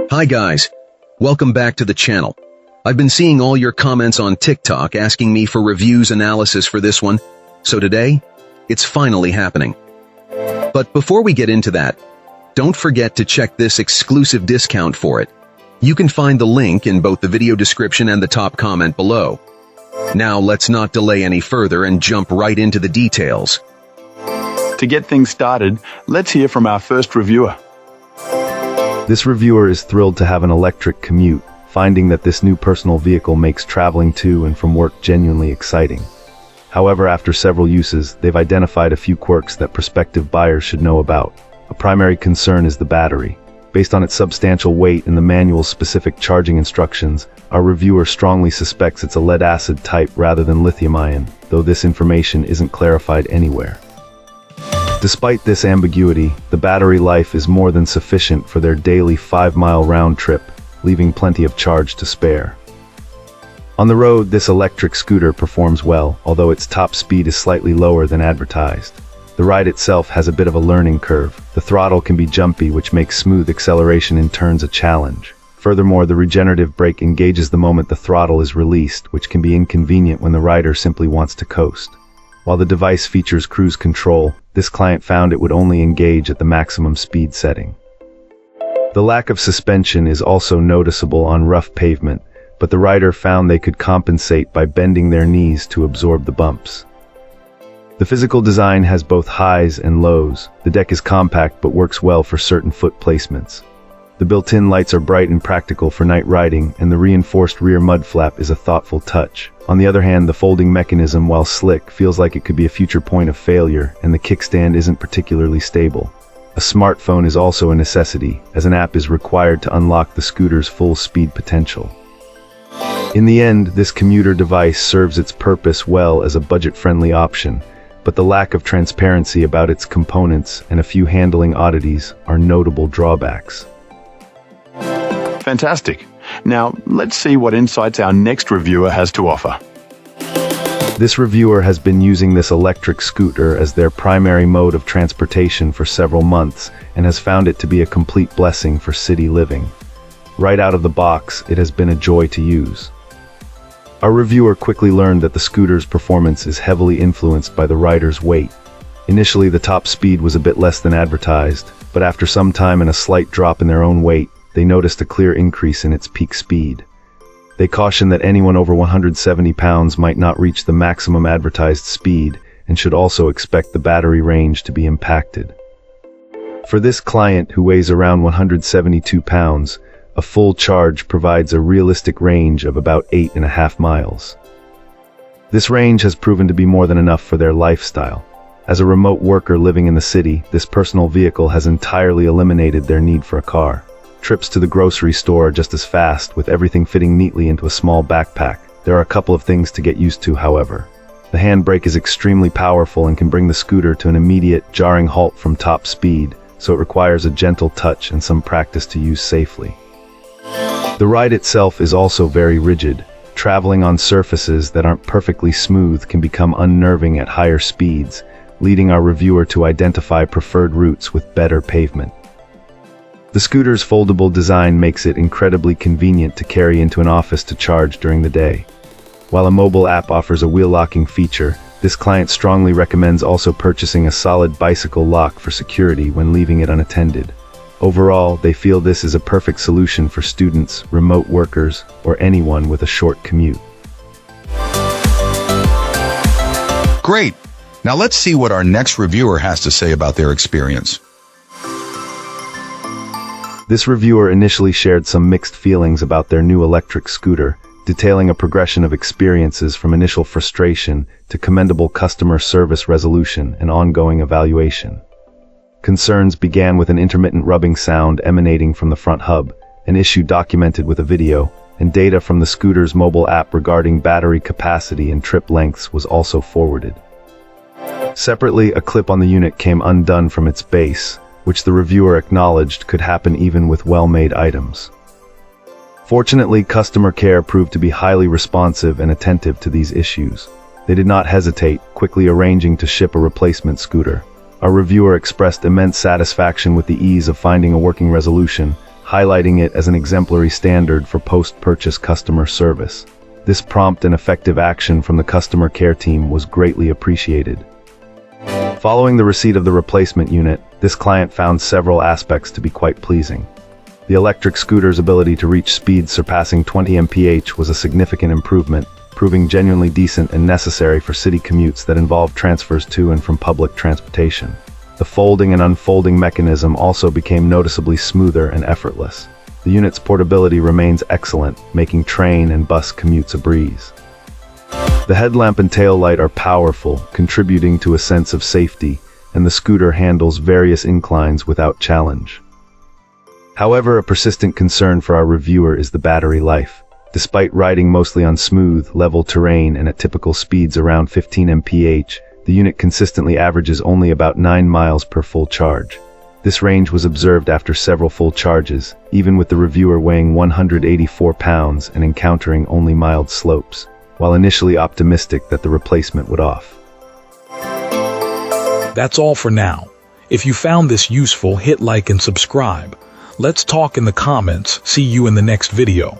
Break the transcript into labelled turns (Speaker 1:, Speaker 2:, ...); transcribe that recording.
Speaker 1: Hi guys, welcome back to the channel. I've been seeing all your comments on TikTok asking me for reviews analysis for this one, so today, it's finally happening. But before we get into that, don't forget to check this exclusive discount for it. You can find the link in both the video description and the top comment below. Now let's not delay any further and jump right into the details.
Speaker 2: To get things started, let's hear from our first reviewer.
Speaker 3: This reviewer is thrilled to have an electric commute, finding that this new personal vehicle makes traveling to and from work genuinely exciting. However, after several uses, they've identified a few quirks that prospective buyers should know about. A primary concern is the battery. Based on its substantial weight and the manual's specific charging instructions, our reviewer strongly suspects it's a lead-acid type rather than lithium-ion, though this information isn't clarified anywhere. Despite this ambiguity, the battery life is more than sufficient for their daily 5-mile round trip, leaving plenty of charge to spare. On the road, this electric scooter performs well, although its top speed is slightly lower than advertised. The ride itself has a bit of a learning curve. The throttle can be jumpy, which makes smooth acceleration in turns a challenge. Furthermore, the regenerative brake engages the moment the throttle is released, which can be inconvenient when the rider simply wants to coast. While the device features cruise control, this client found it would only engage at the maximum speed setting. The lack of suspension is also noticeable on rough pavement, but the rider found they could compensate by bending their knees to absorb the bumps. The physical design has both highs and lows. The deck is compact but works well for certain foot placements. The built-in lights are bright and practical for night riding, and the reinforced rear mud flap is a thoughtful touch. On the other hand, the folding mechanism, while slick, feels like it could be a future point of failure, and the kickstand isn't particularly stable. A smartphone is also a necessity, as an app is required to unlock the scooter's full speed potential. In the end, this commuter device serves its purpose well as a budget-friendly option, but the lack of transparency about its components and a few handling oddities are notable drawbacks.
Speaker 2: Fantastic. Now, let's see what insights our next reviewer has to offer.
Speaker 3: This reviewer has been using this electric scooter as their primary mode of transportation for several months and has found it to be a complete blessing for city living. Right out of the box, it has been a joy to use. Our reviewer quickly learned that the scooter's performance is heavily influenced by the rider's weight. Initially, the top speed was a bit less than advertised, but after some time and a slight drop in their own weight, they noticed a clear increase in its peak speed. They caution that anyone over 170 pounds might not reach the maximum advertised speed and should also expect the battery range to be impacted. For this client, who weighs around 172 pounds, a full charge provides a realistic range of about 8.5 miles. This range has proven to be more than enough for their lifestyle. As a remote worker living in the city, this personal vehicle has entirely eliminated their need for a car. Trips to the grocery store are just as fast, with everything fitting neatly into a small backpack. There are a couple of things to get used to, however. The handbrake is extremely powerful and can bring the scooter to an immediate, jarring halt from top speed, so it requires a gentle touch and some practice to use safely. The ride itself is also very rigid. Traveling on surfaces that aren't perfectly smooth can become unnerving at higher speeds, leading our reviewer to identify preferred routes with better pavement. The scooter's foldable design makes it incredibly convenient to carry into an office to charge during the day. While a mobile app offers a wheel locking feature, this client strongly recommends also purchasing a solid bicycle lock for security when leaving it unattended. Overall, they feel this is a perfect solution for students, remote workers, or anyone with a short commute.
Speaker 4: Great! Now let's see what our next reviewer has to say about their experience.
Speaker 3: This reviewer initially shared some mixed feelings about their new electric scooter, detailing a progression of experiences from initial frustration to commendable customer service resolution and ongoing evaluation. Concerns began with an intermittent rubbing sound emanating from the front hub, an issue documented with a video, and data from the scooter's mobile app regarding battery capacity and trip lengths was also forwarded. Separately, a clip on the unit came undone from its base, which the reviewer acknowledged could happen even with well-made items. Fortunately, customer care proved to be highly responsive and attentive to these issues. They did not hesitate, quickly arranging to ship a replacement scooter. Our reviewer expressed immense satisfaction with the ease of finding a working resolution, highlighting it as an exemplary standard for post-purchase customer service. This prompt and effective action from the customer care team was greatly appreciated. Following the receipt of the replacement unit, this client found several aspects to be quite pleasing. The electric scooter's ability to reach speeds surpassing 20 mph was a significant improvement, proving genuinely decent and necessary for city commutes that involve transfers to and from public transportation. The folding and unfolding mechanism also became noticeably smoother and effortless. The unit's portability remains excellent, making train and bus commutes a breeze. The headlamp and tail light are powerful, contributing to a sense of safety, and the scooter handles various inclines without challenge. However, a persistent concern for our reviewer is the battery life. Despite riding mostly on smooth, level terrain and at typical speeds around 15 mph, the unit consistently averages only about 9 miles per full charge. This range was observed after several full charges, even with the reviewer weighing 184 pounds and encountering only mild slopes, while initially optimistic that the replacement would off.
Speaker 5: That's all for now. If you found this useful, hit like and subscribe. Let's talk in the comments. See you in the next video.